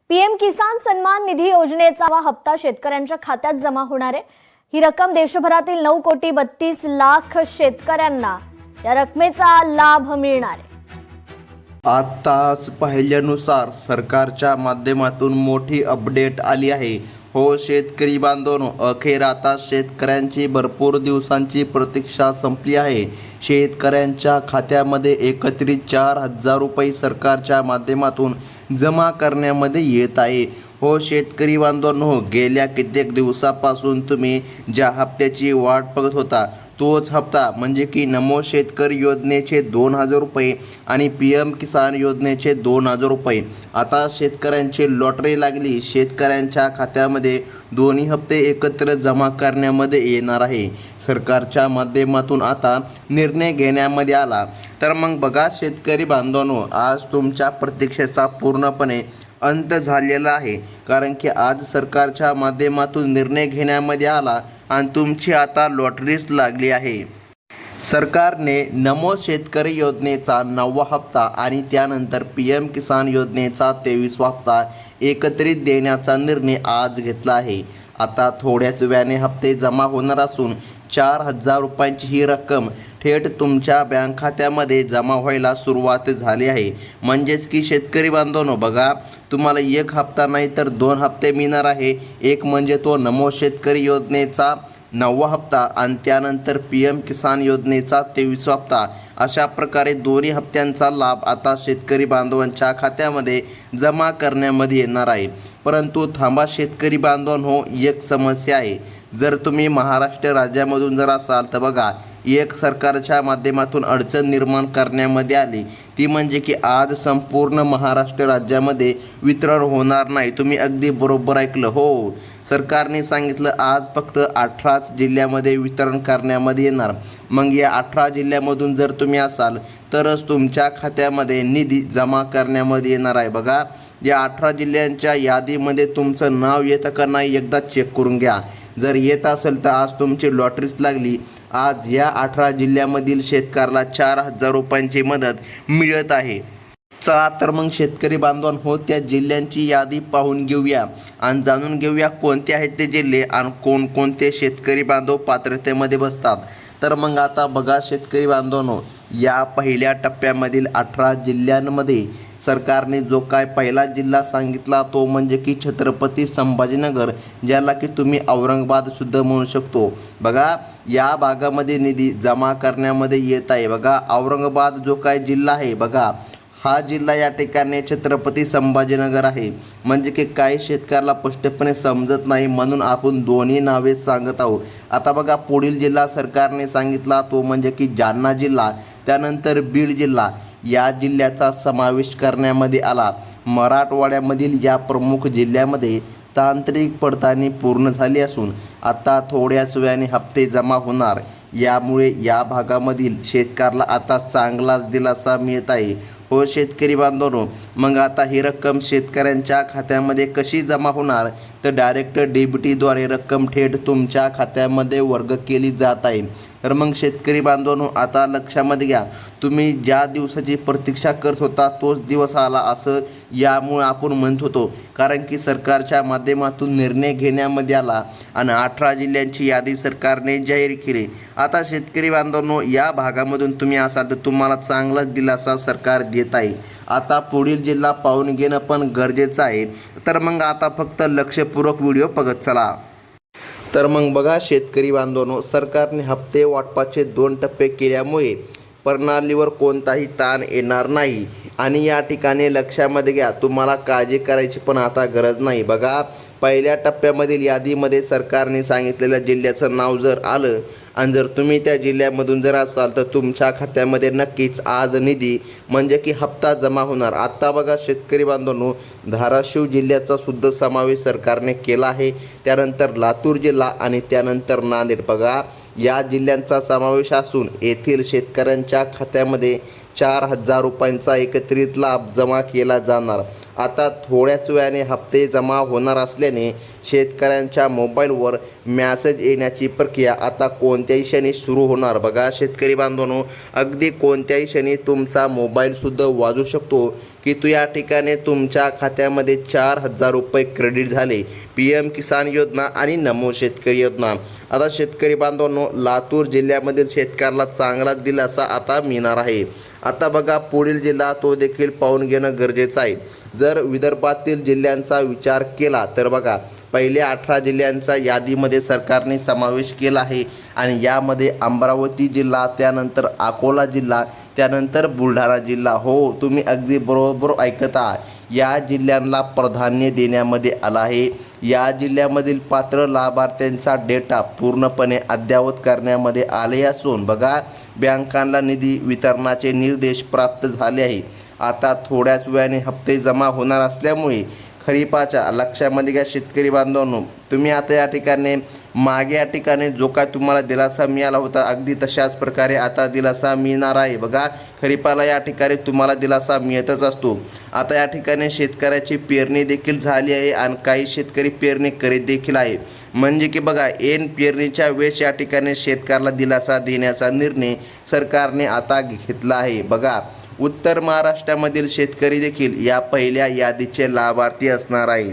PM किसान सन्मान निधी योजनेचा हप्ता शेतकऱ्यांच्या खात्यात जमा होणार आहे। ही रक्कम देशभरातील 9,32,00,000 शेतकऱ्यांना या रकमेचा लाभ मिळणार आहे। आताच पाहिल्यानुसार सरकारच्या माध्यमातून मोठी अपडेट आली आहे। हो शेतकरी बांधवांनो, अखेर आता शेतकऱ्यांची भरपूर दिवसांची प्रतीक्षा संपली आहे। शेतकऱ्यांच्या खात्यामध्ये एकत्रित 4,000 रुपये सरकारच्या माध्यमातून जमा करण्यामध्ये येत आहे। हो शेतकरी बांधवांनो, गेल्या कित्येक दिवसापासून तुम्ही ज्या हप्त्याची वाट बघत होता तोच हप्ता म्हणजे की नमो शेतकरी योजनेचे 2,000 रुपये आणि पीएम किसान योजनेचे 2,000 रुपये आता शेतकऱ्यांची लॉटरी लागली। शेतकऱ्यांच्या खात्यामध्ये दोन्ही हप्ते एकत्र जमा करण्यामध्ये येणार आहे। सरकारच्या माध्यमातून आता निर्णय घेण्यामध्ये आला। तर मग बघा शेतकरी बांधवांनो, आज तुमच्या प्रतीक्षेचा पूर्णपणे अंत झालेला आहे, कारण की आज सरकारच्या माध्यमातून निर्णय घेण्यामध्ये आला आणि तुमची आता लॉटरीच लागली आहे। सरकारने नमो शेतकरी योजनेचा 9वा हप्ता आणि त्यानंतर पीएम किसान योजनेचा 23वा हप्ता एकत्रित देण्याचा निर्णय आज घेतला आहे। आता थोड्याच वेळाने हप्ते जमा होणार असून 4,000 रुपयांची ही रक्कम थेट तुमच्या बँक खात्यामध्ये जमा व्हायला सुरुवात झाली आहे। म्हणजेच की शेतकरी बांधवांनो, बघा तुम्हाला एक हप्ता नाही तर 2 हप्ते मिळणार आहे। एक म्हणजे तो नमो शेतकरी योजनेचा 9वा हप्ता आणि त्यानंतर पीएम किसान योजनेचा 23वा हप्ता। अशा प्रकारे दोन्ही हप्त्यांचा लाभ आता शेतकरी बांधवांच्या खात्यामध्ये जमा करण्यामध्ये येणार आहे। परंतु थांबा शेतकरी बांधवांनो, एक समस्या आहे। जर तुम्ही महाराष्ट्र राज्यामधून जर असाल तर बघा एक सरकारच्या माध्यमातून अडचण निर्माण करण्यामध्ये आली, ती म्हणजे की आज संपूर्ण महाराष्ट्र राज्यामध्ये वितरण होणार नाही। तुम्ही अगदी बरोबर ऐकलं, हो सरकारने सांगितलं आज फक्त 18 जिल्ह्यामध्ये वितरण करण्यामध्ये येणार। मग या 18 जिल्ह्यामधून जर तुम्ही असाल तरच तुमच्या खात्यामध्ये निधी जमा करण्यामध्ये येणार आहे। बघा या 18 जिल्ह्यांच्या यादीमध्ये तुमचं नाव येतं का नाही एकदा चेक करून घ्या। जर येत असेल तर आज तुमची लॉटरीच लागली। आज या 18 जिल्ह्यामधील शेतकऱ्याला 4,000 रुपयांची मदत मिळत आहे। चला तर मग शेतकरी बांधवांनो, त्या जिल्ह्यांची यादी पाहून घेऊया आणि जाणून घेऊया कोणते आहेत ते जिल्हे आणि कोणकोणते शेतकरी बांधव पात्रतेमध्ये बसतात। तर मग आता बघा शेतकरी बांधवांनो, या पहिल्या टप्प्यामधील 18 जिल्ह्यांमध्ये सरकारने जो काय पहिला जिल्हा सांगितला तो म्हणजे की छत्रपती संभाजीनगर, ज्याला की तुम्ही औरंगाबादसुद्धा म्हणू शकतो। बघा या भागामध्ये निधी जमा करण्यामध्ये येत आहे। बघा औरंगाबाद जो काय जिल्हा आहे, बघा हा जिल्हा या ठिकाणी छत्रपती संभाजीनगर आहे। म्हणजे की काही शेतकऱ्याला स्पष्टपणे समजत नाही म्हणून आपण दोन्ही नावे सांगत आहोत। आता बघा पुढील जिल्हा सरकारने सांगितला तो म्हणजे की जालना जिल्हा, त्यानंतर बीड जिल्हा या जिल्ह्याचा समावेश करण्यामध्ये आला। मराठवाड्यामधील या प्रमुख जिल्ह्यामध्ये तांत्रिक पडताळणी पूर्ण झाली असून आता थोड्याच वेळाने हप्ते जमा होणार। यामुळे या भागामधील शेतकऱ्याला आता चांगलाच दिलासा मिळत आहे। हो शेतकरी बांधवांनो, मग आता ही रक्कम शेतकऱ्यांच्या खात्यामध्ये कशी जमा होणार तर डायरेक्ट डीबीटीद्वारे रक्कम थेट तुमच्या खात्यामध्ये वर्ग केली जात आहे। तर मग शेतकरी बांधवांनो, आता लक्षामध्ये घ्या, तुम्ही ज्या दिवसाची प्रतीक्षा करत होता तोच दिवस आला असं यामुळे आपण म्हणत होतो, कारण की सरकारच्या माध्यमातून निर्णय घेण्यामध्ये आला आणि 18 जिल्ह्यांची यादी सरकारने जाहीर केली। आता शेतकरी बांधवांनो, या भागामधून तुम्ही असाल तर तुम्हाला चांगलाच दिलासा सरकार देत आहे। आता पुढील जिल्हा पाहून घेणं पण गरजेचं आहे। तर मग आता फक्त लक्षपूर्वक व्हिडिओ बघत चला। तर मग बघा शेतकरी बांधवांनो, सरकारने हप्ते वाटपाचे 2 टप्पे केल्यामुळे प्रणालीवर कोणताही ताण येणार नाही आणि या ठिकाणी लक्षामध्ये घ्या, तुम्हाला काळजी करायची पण आता गरज नाही। बघा पहिल्या टप्प्यामधील यादीमध्ये सरकारने सांगितलेल्या जिल्ह्याचं नाव जर आलं आणि जर तुम्ही त्या जिल्ह्यामधून जर असाल तर तुमच्या खात्यामध्ये नक्कीच आज निधी म्हणजे की हप्ता जमा होणार। आता बघा शेतकरी बांधवांनो, धाराशिव जिल्ह्याचा सुद्धा समावेश सरकारने केला आहे, त्यानंतर लातूर जिल्हा आणि त्यानंतर नांदेड। बघा या जिल्ह्यांचा समावेश असून येथील शेतकऱ्यांच्या खात्यामध्ये 4,000 रुपयांचा एकत्रित लाभ जमा केला जाणार। आता थोड्याच वेळाने हप्ते जमा होणार असल्याने शेतकऱ्यांच्या मोबाईलवर मॅसेज येण्याची प्रक्रिया आता कोणत्याही क्षणी सुरू होणार। बघा शेतकरी बांधवांनो, अगदी कोणत्याही क्षणी तुमचा मोबाईलसुद्धा वाजू शकतो की या ठिकाणी तुमच्या खात्यामध्ये 4,000 रुपये क्रेडिट झाले. PM किसान योजना आणि नमो शेतकरी योजना. आता शेतकरी बांधवांनो, लातूर जिल्ह्यामधील शेतकऱ्याला चांगला दिलासा आता मिळणार आहे. आता बघा, पुढील जिल्हा तो देखील पाहून घेणं गरजेचं आहे. जर विदर्भातील जिल्ह्यांचा विचार केला तर बघा, पहिल्या 18 जिल्ह्यांचा यादीमध्ये सरकारने समावेश केला आहे आणि यामध्ये अमरावती जिल्हा, त्यानंतर अकोला जिल्हा, त्यानंतर बुलढाणा जिल्हा. हो, तुम्ही अगदी बरोबर ऐकत आहात. या जिल्ह्यांना प्राधान्य देण्यामध्ये आलं आहे. या जिल्ह्यामधील पात्र लाभार्थ्यांचा डेटा पूर्णपणे अद्ययावत करण्यामध्ये आले असून बघा, बँकांना निधी वितरणाचे निर्देश प्राप्त झाले आहे. आता थोड्याच वेळाने हप्ते जमा होणार असल्यामुळे खरीपाच्या लक्षामध्ये घ्या शेतकरी बांधवांनो. तुम्ही आता या ठिकाणी मागे या ठिकाणी जो काय तुम्हाला दिलासा मिळाला होता, अगदी तशाच प्रकारे आता दिलासा मिळणार आहे. बघा, खरीपाला या ठिकाणी तुम्हाला दिलासा मिळतच असतो. आता या ठिकाणी शेतकऱ्याची पेरणी देखील झाली आहे आणि काही शेतकरी पेरणी करीत देखील आहे. म्हणजे की बघा, ऐन पेरणीच्या वेळेस या ठिकाणी शेतकऱ्याला दिलासा देण्याचा निर्णय सरकारने आता घेतला आहे. बघा, उत्तर महाराष्ट्रामधील शेतकरी देखील या पहिल्या यादीचे लाभार्थी असणार आहे.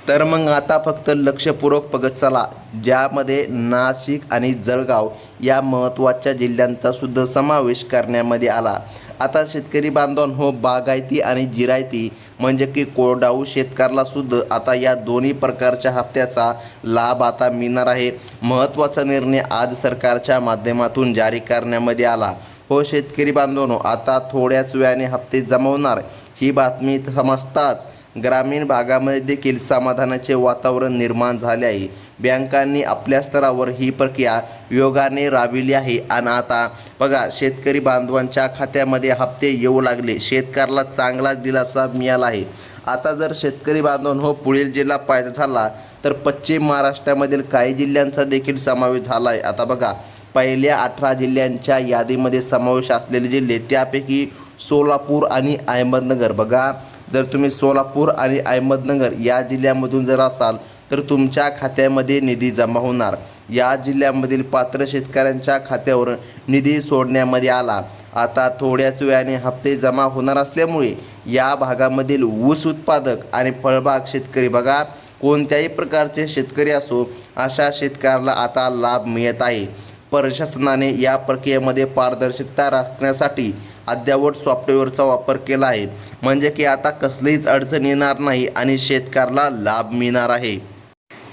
तर मग आता फक्त लक्षपूर्वक बघत चला, ज्यामध्ये नाशिक आणि जळगाव या महत्त्वाच्या जिल्ह्यांचा सुद्धा समावेश करण्यामध्ये आला. आता शेतकरी बांधवांनो, बागायती आणि जिरायती म्हणजे की कोरडाऊ शेतकऱ्याला सुद्धा आता या दोन्ही प्रकारच्या हप्त्याचा लाभ आता मिळणार आहे. महत्त्वाचा निर्णय आज सरकारच्या माध्यमातून जारी करण्यामध्ये आला. हो शेतकरी बांधवांनो, आता थोड्याच वेळाने हप्ते जमा होणार ही बातमी समजताच ग्रामीण भागामध्ये देखील समाधानाचे वातावरण निर्माण झाले आहे. बँकांनी आपल्या स्तरावर ही प्रक्रिया योगाने राबविली आहे आणि आता बघा, शेतकरी बांधवांच्या खात्यामध्ये हप्ते येऊ लागले. शेतकऱ्याला चांगलाच दिलासा मिळाला आहे. आता जर शेतकरी बांधवांनो पुढील जिल्हा पाहायचा झाला तर पश्चिम महाराष्ट्रामधील काही जिल्ह्यांचा देखील समावेश झाला आहे. आता बघा, पहिल्या 18 जिल्ह्यांच्या यादीमध्ये समावेश असलेले जिल्हे, त्यापैकी सोलापूर आणि अहमदनगर. बघा, जर तुम्ही सोलापूर आणि अहमदनगर या जिल्ह्यामधून जर असाल तर तुमच्या खात्यामध्ये निधी जमा होणार. या जिल्ह्यामधील पात्र शेतकऱ्यांच्या खात्यावर निधी सोडण्यामध्ये आला. आता थोड्याच वेळाने हप्ते जमा होणार असल्यामुळे या भागामधील ऊस उत्पादक आणि फळबाग शेतकरी, बघा कोणत्याही प्रकारचे शेतकरी असो, अशा शेतकऱ्याला आता लाभ मिळत आहे. प्रशासनाने या प्रक्रियेमध्ये पारदर्शकता राखण्यासाठी अद्ययावत सॉफ्टवेअरचा वापर केला आहे. म्हणजे की आता कसलीच अडचण येणार नाही आणि शेतकऱ्याला लाभ मिळणार आहे.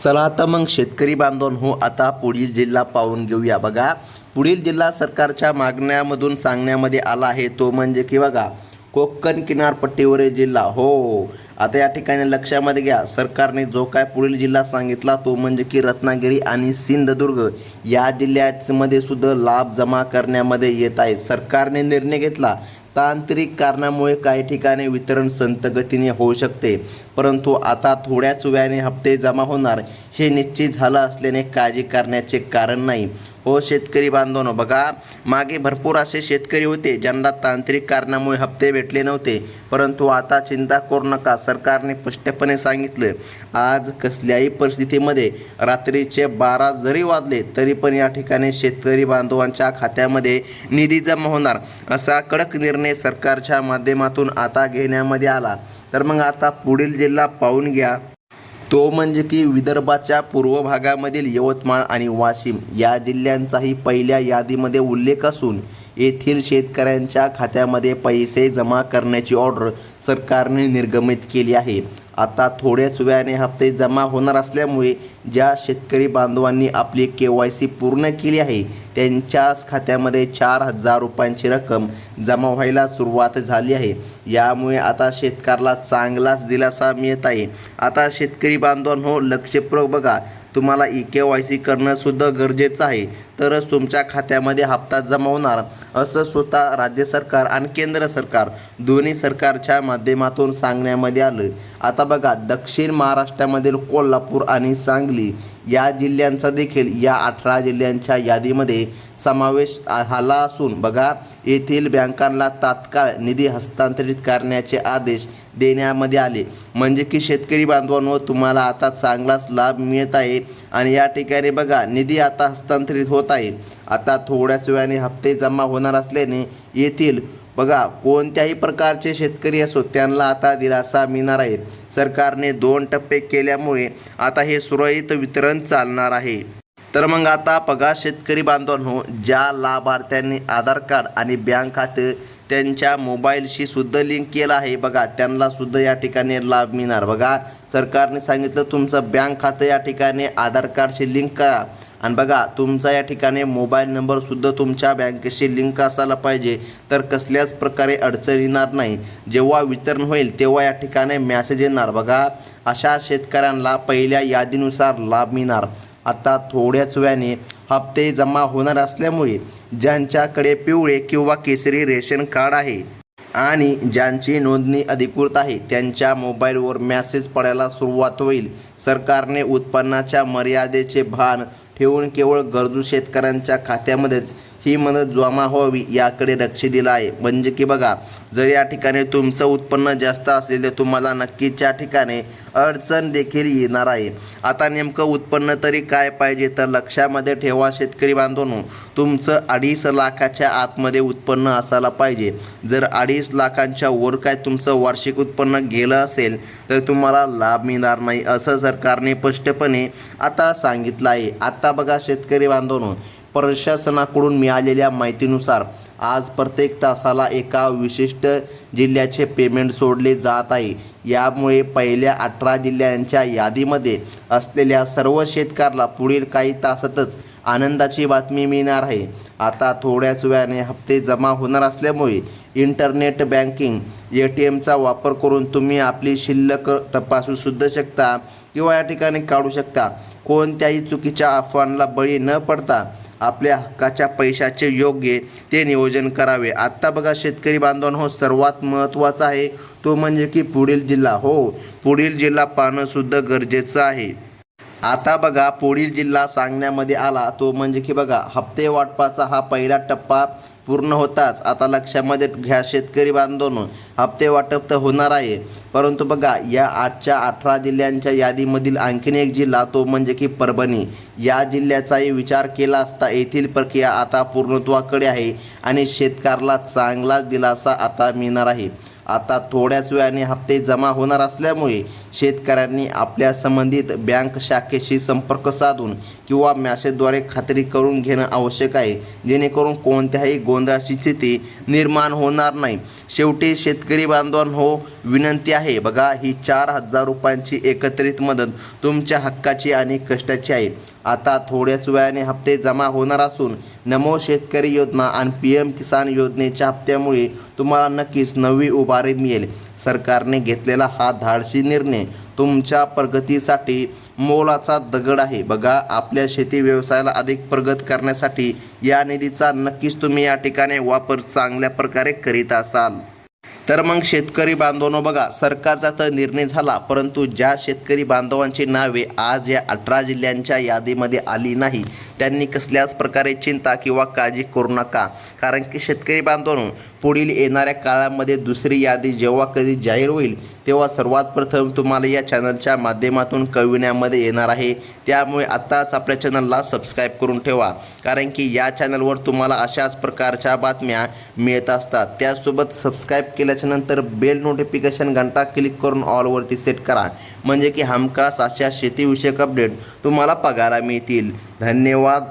चला आता मग शेतकरी बांधवांनो, आता पुढील जिल्हा पाहून घेऊया. बघा, पुढील जिल्हा सरकारच्या मागण्यामधून सांगण्यामध्ये आला आहे तो म्हणजे की बघा, कोकण किनारपट्टीवरील जिल्हा. हो, आता या ठिकाणी लक्षामध्ये घ्या, सरकारने जो काय पुढील जिल्हा सांगितला तो म्हणजे की रत्नागिरी आणि सिंधुदुर्ग या जिल्ह्यामध्ये सुद्धा लाभ जमा करण्यामध्ये येत आहे. सरकारने निर्णय घेतला, तांत्रिक कारणामुळे काही ठिकाणी वितरण संथ गतीने होऊ शकते, परंतु आता थोड्याच वेळाने हप्ते जमा होणार हे निश्चित झालं असल्याने काळजी करण्याचे कारण नाही. हो शेतकरी बांधवांनो, बघा मागे भरपूर असे शेतकरी होते ज्यांना तांत्रिक कारणामुळे हप्ते भेटले नव्हते, परंतु आता चिंता करू नका. सरकारने स्पष्टपणे सांगितलं, आज कसल्याही परिस्थितीमध्ये रात्रीचे 12 जरी वाजले तरी पण या ठिकाणी शेतकरी बांधवांच्या खात्यामध्ये निधी जमा होणार, असा कडक निर्णय सरकारच्या माध्यमातून आता घेण्यामध्ये आला. तर मग आता पुढील जिल्हा पाहून घ्या, तो म्हणजे की विदर्भाच्या पूर्व भागामधील यवतमाळ आणि वाशिम या जिल्ह्यांचाही पहिल्या यादीमध्ये उल्लेख असून येथील शेतकऱ्यांच्या खात्यामध्ये पैसे जमा करण्याची ऑर्डर सरकारने निर्गमित केली आहे. आता थोड्याच वेळाने हप्ते जमा होणार असल्यामुळे ज्या शेतकरी बांधवांनी आपली KYC पूर्ण केली आहे त्यांच्याच खात्यामध्ये 4,000 रुपयांची रक्कम जमा व्हायला सुरुवात झाली आहे. यामुळे आता शेतकऱ्याला चांगलाच दिलासा मिळत आहे. आता शेतकरी बांधवांनो, लक्षपूर्वक बघा, तुम्हाला KYC करणं सुद्धा गरजेचं आहे, तरच तुमच्या खात्यामध्ये हप्ता जमा होणार, असं स्वतः राज्य सरकार आणि केंद्र सरकार दोन्ही सरकारच्या माध्यमातून सांगण्यामध्ये आलं. आता बघा, दक्षिण महाराष्ट्रामधील कोल्हापूर आणि सांगली या जिल्ह्यांचा देखील या 18 जिल्ह्यांच्या यादीमध्ये समावेश झाला असून बघा, येथील बँकांना तात्काळ निधी हस्तांतरित करण्याचे आदेश देण्यामध्ये आले. म्हणजे की शेतकरी बांधवांनो, तुम्हाला आता चांगलाच लाभ मिळत आहे आणि या ठिकाणी बघा, निधी आता हस्तांतरित होत आहे. आता थोड्याच वेळाने हप्ते जमा होणार असल्याने येथील बघा, कोणत्याही प्रकारचे शेतकरी असो त्यांना आता दिलासा मिळणार आहे. सरकारने 2 टप्पे केल्यामुळे आता हे सुरळीत वितरण चालणार आहे. तर मग आता बघा शेतकरी बांधवांनो, ज्या लाभार्थ्यांनी आधार कार्ड आणि बँक खाते त्यांच्या मोबाईलशी सुद्धा लिंक केलं आहे बघा, त्यांना सुद्धा या ठिकाणी लाभ मिळणार. बघा, सरकारने सांगितलं तुमचं बँक खातं या ठिकाणी आधार कार्डशी लिंक करा आणि बघा तुमचा या ठिकाणी मोबाईल नंबरसुद्धा तुमच्या बँकेशी लिंक असायला पाहिजे, तर कसल्याच प्रकारे अडचण येणार नाही. जेव्हा वितरण होईल तेव्हा या ठिकाणी मॅसेज येणार. बघा, अशा शेतकऱ्यांना पहिल्या यादीनुसार लाभ मिळणार. आता थोड्याच वेळाने हप्ते जमा होणार असल्यामुळे ज्यांच्याकडे पिवळे किंवा केसरी रेशन कार्ड आहे आणि ज्यांची नोंदणी अधिकृत आहे त्यांच्या मोबाईलवर मॅसेज पडायला सुरुवात होईल. सरकारने उत्पन्नाच्या मर्यादेचे भान ठेवून केवळ गरजू शेतकऱ्यांच्या खात्यामध्येच ही मदत जमा व्हावी याकडे लक्ष दिलं आहे. म्हणजे की बघा, जर या ठिकाणी तुमचं उत्पन्न जास्त असेल तर तुम्हाला नक्कीच या ठिकाणी अडचण देखील येणार आहे. आता नेमकं उत्पन्न तरी काय पाहिजे, तर लक्षामध्ये ठेवा शेतकरी बांधवांनो, तुमचं 2.5 लाखाच्या आतमध्ये उत्पन्न असायला पाहिजे. जर 2.5 लाखांच्या वर काय तुमचं वार्षिक उत्पन्न गेलं असेल तर तुम्हाला लाभ मिळणार नाही, असं सरकारने स्पष्टपणे आता सांगितलं आहे. आता बघा शेतकरी बांधवांनो, प्रशासनाकडून मिळालेल्या माहितीनुसार आज प्रत्येक तासाला एका विशिष्ट जिल्ह्याचे पेमेंट सोडले जात आहे. यामुळे पहिल्या 18 जिल्ह्यांच्या यादीमध्ये असलेल्या सर्व शेतकऱ्याला पुढील काही तासातच आनंदाची बातमी मिळणार आहे. आता थोड्याच वेळाने हप्ते जमा होणार असल्यामुळे इंटरनेट बँकिंग ATMचा वापर करून तुम्ही आपली शिल्लक तपासू सुद्धा शकता किंवा या ठिकाणी काढू शकता. कोणत्याही चुकीच्या अफवांना बळी न पडता आपल्या हक्काच्या पैशाचे योग्य ते नियोजन करावे. आत्ता बघा शेतकरी बांधवांनो, सर्वात महत्त्वाचा आहे तो म्हणजे की पुढील जिल्हा. हो, पुढील जिल्हा पाहणं सुद्धा गरजेचं आहे. आता बघा पुढील जिल्हा सांगण्यामध्ये आला तो म्हणजे की बघा, हप्ते वाटपाचा हा पहिला टप्पा पूर्ण होताच आता लक्षामध्ये घ्या शेतकरी बांधवांनो, हप्ते वाटप तर होणार आहे, परंतु बघा या आजच्या 18 जिल्ह्यांच्या यादीमधील आणखीन एक जिल्हा तो म्हणजे की परभणी. या जिल्ह्याचाही विचार केला असता येथील प्रक्रिया आता पूर्णत्वाकडे आहे आणि शेतकऱ्याला चांगलाच दिलासा आता मिळणार आहे. आता थोड्याच वेळाने हप्ते जमा होणार असल्यामुळे शेतकऱ्यांनी आपल्या संबंधित बँक शाखेशी संपर्क साधून किंवा मॅसेजद्वारे खात्री करून घेणं आवश्यक आहे, जेणेकरून कोणत्याही गोंधळाची स्थिती निर्माण होणार नाही. शेवटी शेतकरी बांधवांनो, विनंती आहे बघा, ही 4,000 रुपयांची एकत्रित मदत तुमच्या हक्काची आणि कष्टाची आहे. आता थोड्याच वेळाने हप्ते जमा होणार असून नमो शेतकरी योजना आणि PM किसान योजनेच्या हप्त्यामुळे तुम्हाला नक्कीच नवी उभारी मिळेल. सरकारने घेतलेला हा धाडसी निर्णय तुमच्या प्रगतीसाठी मोलाचा दगड आहे. बघा, आपल्या शेती व्यवसायाला अधिक प्रगत करण्यासाठी या निधीचा नक्कीच तुम्ही या ठिकाणी वापर चांगल्या प्रकारे करीत असाल. तर मग शेतकरी बांधवांनो बघा, सरकारचा तर निर्णय झाला, परंतु ज्या शेतकरी बांधवांची नावे आज या 18 जिल्ह्यांच्या यादीमध्ये आली नाही त्यांनी कसल्याच प्रकारे चिंता किंवा काळजी करू नका. कारण की शेतकरी बांधवांनो, पुढील येणाऱ्या काळामध्ये दुसरी यादी जेव्हा कधी जाहीर होईल तेव्हा सर्वात प्रथम तुम्हाला या चॅनलच्या माध्यमातून कळविण्यामध्ये येणार आहे. त्यामुळे आत्ताच आपल्या चॅनलला सबस्क्राईब करून ठेवा, कारण की या चॅनलवर तुम्हाला अशाच प्रकारच्या बातम्या मिळत असतात. त्यासोबत सबस्क्राईब केल्याच्यानंतर बेल नोटिफिकेशन घंटा क्लिक करून ऑलवरती सेट करा, म्हणजे की हमखास अशा शेतीविषयक अपडेट तुम्हाला पाहायला मिळतील. धन्यवाद.